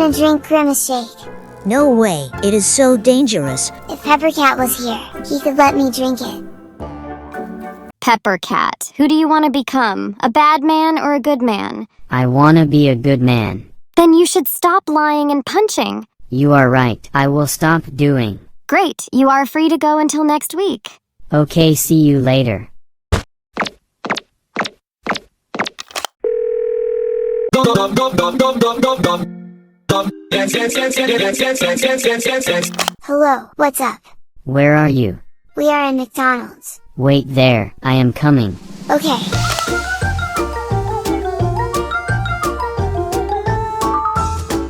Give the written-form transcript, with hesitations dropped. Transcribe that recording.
wanna drink Grimace shake. No way, it is so dangerous. If Peppercat was here, he could let me drink it. Peppercat, who do you want to become? A bad man or a good man? I wanna be a good man. Then you should stop lying and punching. You are right, I will stop doing. Great, you are free to go until next week. Okay, see you later. Hello, what's up? Where are you? We are in McDonald's. Wait there, I am coming. Okay.